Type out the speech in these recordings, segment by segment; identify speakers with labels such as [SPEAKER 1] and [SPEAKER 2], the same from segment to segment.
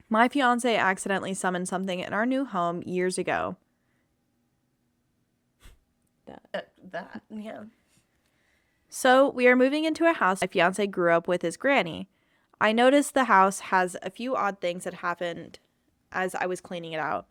[SPEAKER 1] My fiancé accidentally summoned something in our new home years ago.
[SPEAKER 2] Yeah.
[SPEAKER 1] So we are moving into a house my fiancé grew up with his granny. I noticed the house has a few odd things that happened as I was cleaning it out.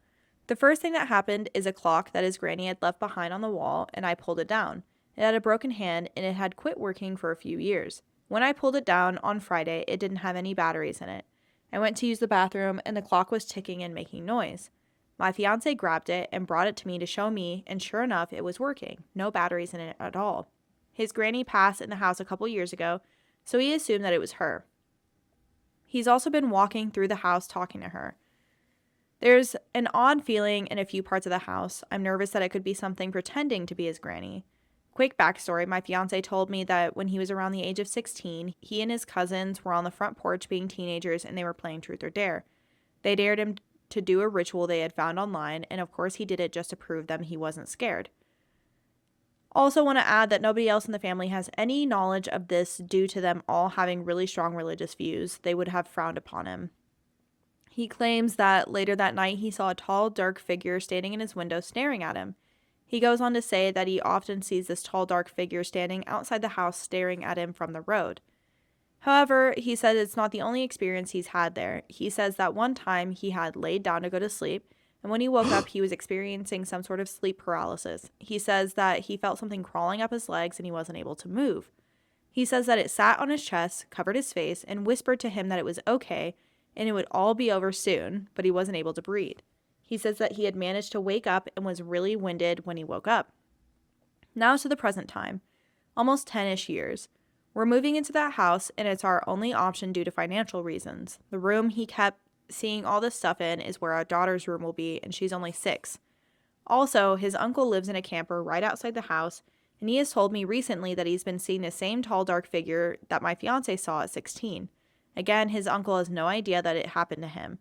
[SPEAKER 1] The first thing that happened is a clock that his granny had left behind on the wall, and I pulled it down. It had a broken hand, and it had quit working for a few years. When I pulled it down on Friday, it didn't have any batteries in it. I went to use the bathroom, and the clock was ticking and making noise. My fiancé grabbed it and brought it to me to show me, and sure enough, it was working. No batteries in it at all. His granny passed in the house a couple years ago, so he assumed that it was her. He's also been walking through the house talking to her. There's an odd feeling in a few parts of the house. I'm nervous that it could be something pretending to be his granny. Quick backstory, my fiancé told me that when he was around the age of 16, he and his cousins were on the front porch being teenagers and they were playing Truth or Dare. They dared him to do a ritual they had found online, and of course he did it just to prove them he wasn't scared. Also want to add that nobody else in the family has any knowledge of this due to them all having really strong religious views. They would have frowned upon him. He claims that later that night he saw a tall, dark figure standing in his window staring at him. He goes on to say that he often sees this tall, dark figure standing outside the house staring at him from the road. However, he said it's not the only experience he's had there. He says that one time he had laid down to go to sleep, and when he woke up, he was experiencing some sort of sleep paralysis. He says that he felt something crawling up his legs and he wasn't able to move. He says that it sat on his chest, covered his face, and whispered to him that it was okay and it would all be over soon, but he wasn't able to breathe. He says that he had managed to wake up and was really winded when he woke up. Now to the present time, almost 10-ish years. We're moving into that house, and it's our only option due to financial reasons. The room he kept seeing all this stuff in is where our daughter's room will be, and she's only 6. Also, his uncle lives in a camper right outside the house, and he has told me recently that he's been seeing the same tall, dark figure that my fiancé saw at 16. Again, his uncle has no idea that it happened to him.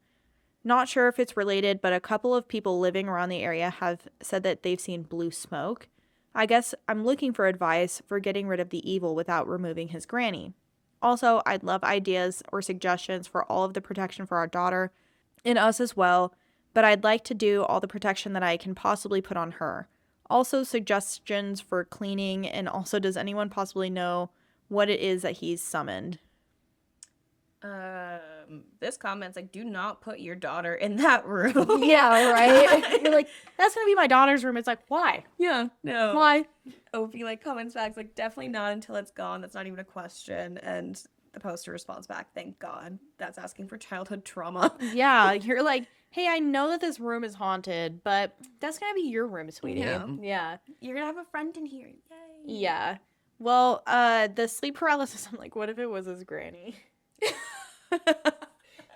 [SPEAKER 1] Not sure if it's related, but a couple of people living around the area have said that they've seen blue smoke. I guess I'm looking for advice for getting rid of the evil without removing his granny. Also, I'd love ideas or suggestions for all of the protection for our daughter and us as well, but I'd like to do all the protection that I can possibly put on her. Also, suggestions for cleaning, and also, does anyone possibly know what it is that he's summoned?
[SPEAKER 2] This comment's like, do not put your daughter in that room.
[SPEAKER 1] Yeah, right? You're like, that's going to be my daughter's room. It's like, why?
[SPEAKER 2] Yeah, no.
[SPEAKER 1] Why?
[SPEAKER 2] Opie, like, comments back, like, definitely not until it's gone. That's not even a question. And the poster responds back, thank God. That's asking for childhood trauma.
[SPEAKER 1] Yeah, you're like, hey, I know that this room is haunted, but that's going to be your room, sweetie. Yeah.
[SPEAKER 2] You're going to have a friend in here. Yay.
[SPEAKER 1] Yeah. Well, the sleep paralysis, I'm like, what if it was his granny?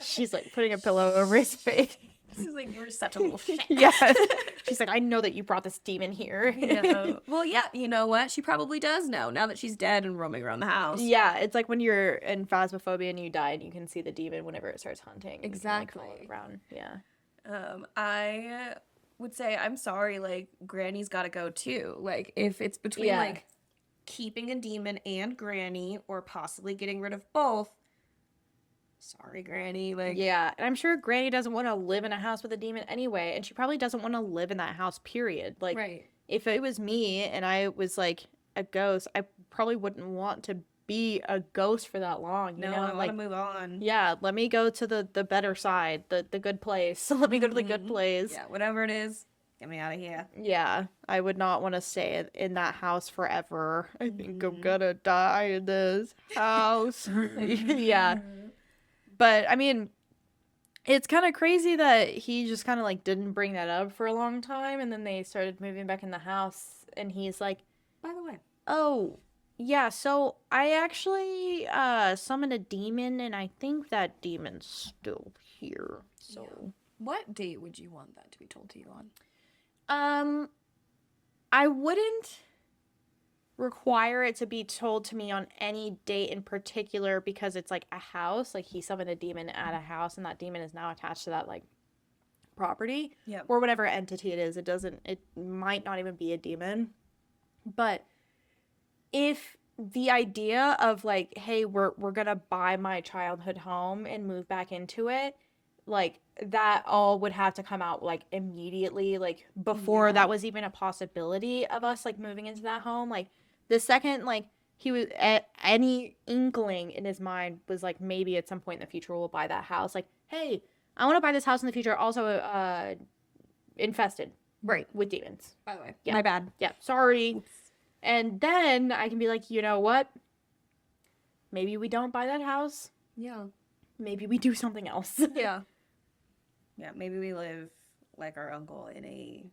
[SPEAKER 1] She's like putting a pillow over his face.
[SPEAKER 2] She's like, you're such a little shit.
[SPEAKER 1] Yes. She's like, I know that you brought this demon here.
[SPEAKER 2] Yeah. Well, yeah, you know what? She probably does know, now that she's dead and roaming around the house.
[SPEAKER 1] Yeah, it's like when you're in phasmophobia and you die and you can see the demon whenever it starts hunting.
[SPEAKER 2] Exactly.
[SPEAKER 1] You can, like, around. Yeah.
[SPEAKER 2] I would say, I'm sorry, like, Granny's gotta go too. Like, if it's between, like, keeping a demon and Granny, or possibly getting rid of both, sorry, Granny. Like,
[SPEAKER 1] yeah, and I'm sure Granny doesn't want to live in a house with a demon anyway, and she probably doesn't want to live in that house, period. Like,
[SPEAKER 2] right.
[SPEAKER 1] If it was me and I was, like, a ghost, I probably wouldn't want to be a ghost for that long, you know?
[SPEAKER 2] I
[SPEAKER 1] like,
[SPEAKER 2] want to move on.
[SPEAKER 1] Yeah, let me go to the better side, the good place. Let me go to the good place.
[SPEAKER 2] Yeah, whatever it is, get me out of here.
[SPEAKER 1] Yeah, I would not want to stay in that house forever. I think I'm gonna die in this house. Yeah. But, I mean, it's kind of crazy that he just kind of, like, didn't bring that up for a long time, and then they started moving back in the house, and he's like,
[SPEAKER 2] by the way,
[SPEAKER 1] oh, yeah, so I actually summoned a demon, and I think that demon's still here, so.
[SPEAKER 2] Yeah. What date would you want that to be told to you on?
[SPEAKER 1] I wouldn't require it to be told to me on any date in particular, because it's like a house, like he summoned a demon at a house and that demon is now attached to that, like, property, or whatever entity it is. It might not even be a demon, but if the idea of, like, hey, we're gonna buy my childhood home and move back into it, like that all would have to come out like immediately, like before that was even a possibility of us like moving into that home. Like the second like he was any inkling in his mind was like maybe at some point in the future we'll buy that house. Like, hey, I want to buy this house in the future. Also, infested,
[SPEAKER 2] Right.
[SPEAKER 1] with demons.
[SPEAKER 2] By the way,
[SPEAKER 1] Yeah.
[SPEAKER 2] my bad.
[SPEAKER 1] Yeah, sorry.
[SPEAKER 2] Oops.
[SPEAKER 1] And then I can be like, you know what? Maybe we don't buy that house.
[SPEAKER 2] Yeah.
[SPEAKER 1] Maybe we do something else.
[SPEAKER 2] Yeah. Yeah, maybe we live like our uncle in a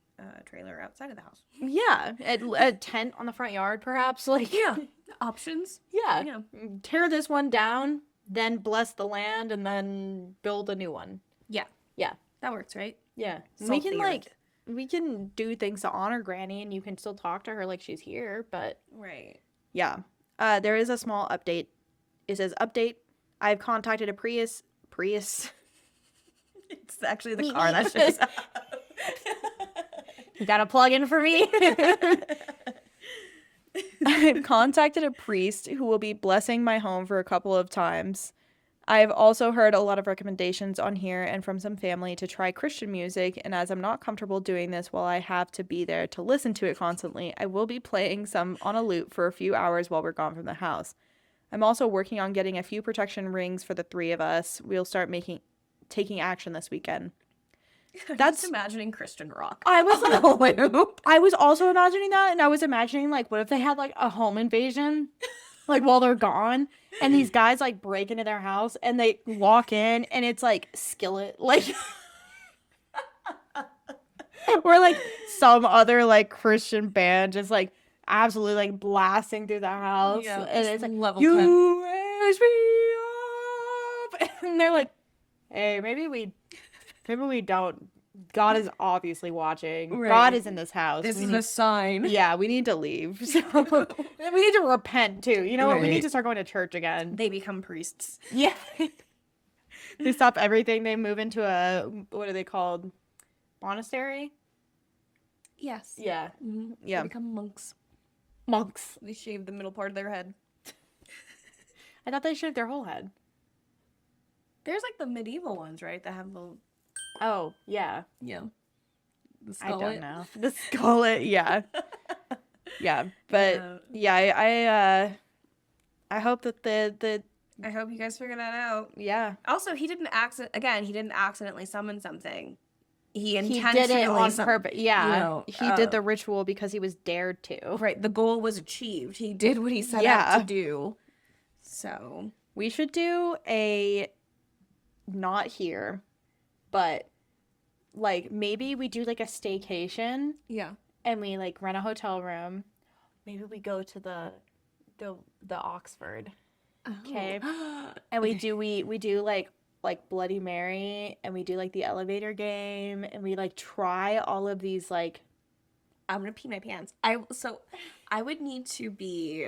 [SPEAKER 2] trailer outside of the house.
[SPEAKER 1] Yeah, a tent on the front yard, perhaps. Like,
[SPEAKER 2] Yeah. Options.
[SPEAKER 1] yeah.
[SPEAKER 2] Yeah.
[SPEAKER 1] Tear this one down, then bless the land, and then build a new one.
[SPEAKER 2] Yeah.
[SPEAKER 1] Yeah.
[SPEAKER 2] That works, right?
[SPEAKER 1] Yeah.
[SPEAKER 2] Salt
[SPEAKER 1] We can
[SPEAKER 2] the
[SPEAKER 1] like,
[SPEAKER 2] earth.
[SPEAKER 1] we can do things to honor Granny, and you can still talk to her like she's here. But
[SPEAKER 2] Right.
[SPEAKER 1] yeah, there is a small update. It says update. I've contacted a Prius.
[SPEAKER 2] It's actually the car that shows up.
[SPEAKER 1] You got a plug in for me? I've contacted a priest who will be blessing my home for a couple of times. I've also heard a lot of recommendations on here and from some family to try Christian music, and as I'm not comfortable doing this while I have to be there to listen to it constantly, I will be playing some on a loop for a few hours while we're gone from the house. I'm also working on getting a few protection rings for the three of us. We'll start taking action this weekend.
[SPEAKER 2] That's imagining Christian rock.
[SPEAKER 1] I was
[SPEAKER 2] on a loop.
[SPEAKER 1] I was also imagining that, and I was imagining like what if they had like a home invasion like while they're gone, and these guys like break into their house and they walk in and it's like Skillet, like or like some other like Christian band just like absolutely like blasting through the house.
[SPEAKER 2] Yeah,
[SPEAKER 1] and it's like
[SPEAKER 2] level
[SPEAKER 1] you
[SPEAKER 2] 10.
[SPEAKER 1] raise me up, and they're like, hey, maybe we don't. God is obviously watching.
[SPEAKER 2] Right.
[SPEAKER 1] God is in this house.
[SPEAKER 2] This
[SPEAKER 1] We
[SPEAKER 2] is
[SPEAKER 1] need-
[SPEAKER 2] a sign.
[SPEAKER 1] yeah, we need to leave. So we need to repent too. You know what? We need
[SPEAKER 2] Right.
[SPEAKER 1] to start going to church again.
[SPEAKER 2] They become priests.
[SPEAKER 1] Yeah. They stop everything. They move into a, what are they called? Monastery?
[SPEAKER 2] Yes.
[SPEAKER 1] Yeah.
[SPEAKER 2] Mm-hmm.
[SPEAKER 1] Yeah.
[SPEAKER 2] They become monks.
[SPEAKER 1] Monks.
[SPEAKER 2] They shave the middle part of their head.
[SPEAKER 1] I thought they shaved their whole head.
[SPEAKER 2] There's like the medieval ones, right? That have the
[SPEAKER 1] Oh, yeah.
[SPEAKER 2] the
[SPEAKER 1] I
[SPEAKER 2] skullet.
[SPEAKER 1] don't know. The skullet, yeah. Yeah. But yeah, I hope that the
[SPEAKER 2] I hope you guys figure that out.
[SPEAKER 1] yeah.
[SPEAKER 2] Also, he didn't accidentally summon something. He
[SPEAKER 1] He
[SPEAKER 2] intentionally
[SPEAKER 1] did it on
[SPEAKER 2] sum-
[SPEAKER 1] purpose. Yeah.
[SPEAKER 2] you know,
[SPEAKER 1] He did the ritual because he was dared to.
[SPEAKER 2] Right, the goal was achieved. He did what he set
[SPEAKER 1] Yeah.
[SPEAKER 2] out to do. So,
[SPEAKER 1] We should do a not here, but like maybe we do like a staycation
[SPEAKER 2] yeah.
[SPEAKER 1] and we like rent a hotel room. Maybe we go to the Oxford. Okay. And we do like Bloody Mary, and we do like the elevator game, and we like try all of these like
[SPEAKER 2] I'm gonna pee my pants. I would need to be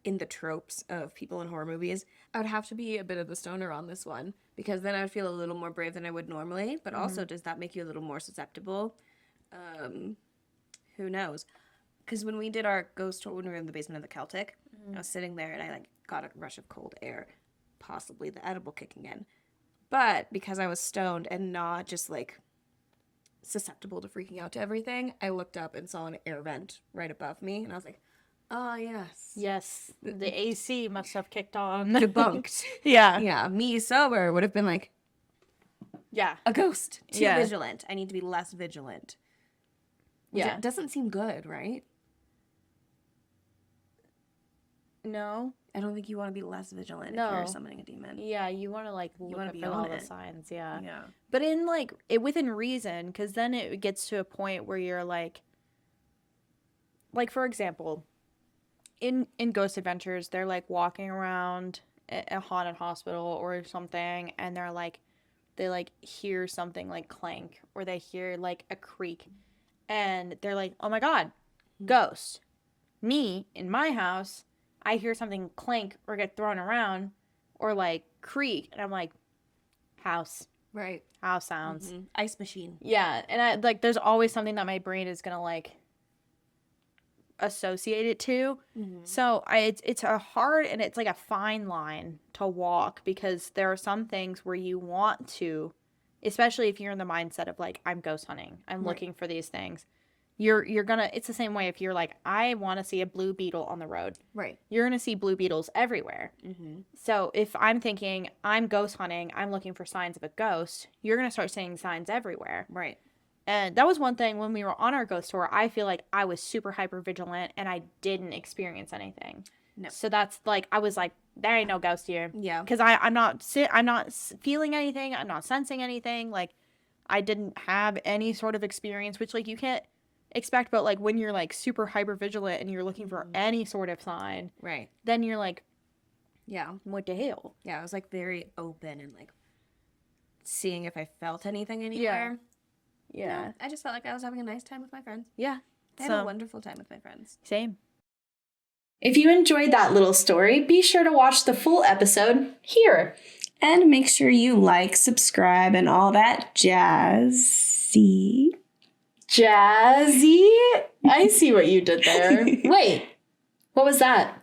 [SPEAKER 2] in the tropes of people in horror movies. I would have to be a bit of the stoner on this one, because then I would feel a little more brave than I would normally. But also, does that make you a little more susceptible? Who knows? Because when we did our ghost tour when we were in the basement of the Celtic, I was sitting there and I like got a rush of cold air, possibly the edible kicking in. But because I was stoned and not just like susceptible to freaking out to everything, I looked up and saw an air vent right above me, and I was like, "Oh yes,
[SPEAKER 1] yes, the AC must have kicked on."
[SPEAKER 2] debunked."
[SPEAKER 1] Yeah.
[SPEAKER 2] Yeah, me sober would have been like
[SPEAKER 1] Yeah.
[SPEAKER 2] a ghost. Too
[SPEAKER 1] Yeah.
[SPEAKER 2] vigilant. I need to be less vigilant. Which
[SPEAKER 1] Yeah.
[SPEAKER 2] it doesn't seem good, right?
[SPEAKER 1] No.
[SPEAKER 2] I don't think you want to be less vigilant if
[SPEAKER 1] No.
[SPEAKER 2] you're summoning a demon.
[SPEAKER 1] Yeah, you want to like look
[SPEAKER 2] wanna
[SPEAKER 1] up
[SPEAKER 2] be
[SPEAKER 1] at
[SPEAKER 2] on
[SPEAKER 1] all the
[SPEAKER 2] it.
[SPEAKER 1] signs, yeah.
[SPEAKER 2] Yeah.
[SPEAKER 1] But in like it within reason, because then it gets to a point where you're like for example, in Ghost Adventures, they're like walking around a haunted hospital or something, and they like hear something like clank, or they hear like a creak, and they're like, "Oh my god, ghost." Me in my house, I hear something clank or get thrown around or like creak, and I'm like, house
[SPEAKER 2] Right.
[SPEAKER 1] sounds.
[SPEAKER 2] Ice machine.
[SPEAKER 1] Yeah, and I like there's always something that my brain is gonna like associate it to. So it's a hard, and it's like a fine line to walk, because there are some things where you want to especially if you're in the mindset of like, I'm ghost hunting, I'm looking for these things. You're gonna, it's the same way if you're like, I want to see a blue beetle on the road.
[SPEAKER 2] Right.
[SPEAKER 1] You're gonna see blue beetles everywhere.
[SPEAKER 2] Mm-hmm.
[SPEAKER 1] So if I'm thinking I'm ghost hunting, I'm looking for signs of a ghost, you're gonna start seeing signs everywhere.
[SPEAKER 2] Right.
[SPEAKER 1] And that was one thing when we were on our ghost tour, I feel like I was super hyper vigilant and I didn't experience anything.
[SPEAKER 2] No.
[SPEAKER 1] So that's like, I was like, there ain't no ghost here.
[SPEAKER 2] Yeah.
[SPEAKER 1] Because I'm not feeling anything. I'm not sensing anything. Like, I didn't have any sort of experience, which like you can't expect. But like when you're like super hyper vigilant and you're looking for any sort of sign,
[SPEAKER 2] right,
[SPEAKER 1] then you're like,
[SPEAKER 2] yeah,
[SPEAKER 1] what the hell?
[SPEAKER 2] Yeah, I was like very open and like seeing if I felt anything anywhere.
[SPEAKER 1] Yeah.
[SPEAKER 2] No, I just felt like I was having a nice time with my friends.
[SPEAKER 1] Yeah.
[SPEAKER 2] I had a wonderful time with my friends.
[SPEAKER 1] Same.
[SPEAKER 3] If you enjoyed that little story, be sure to watch the full episode here.
[SPEAKER 2] And make sure you like, subscribe, and all that jazzy.
[SPEAKER 3] Jazzy? I see what you did there. Wait, what was that?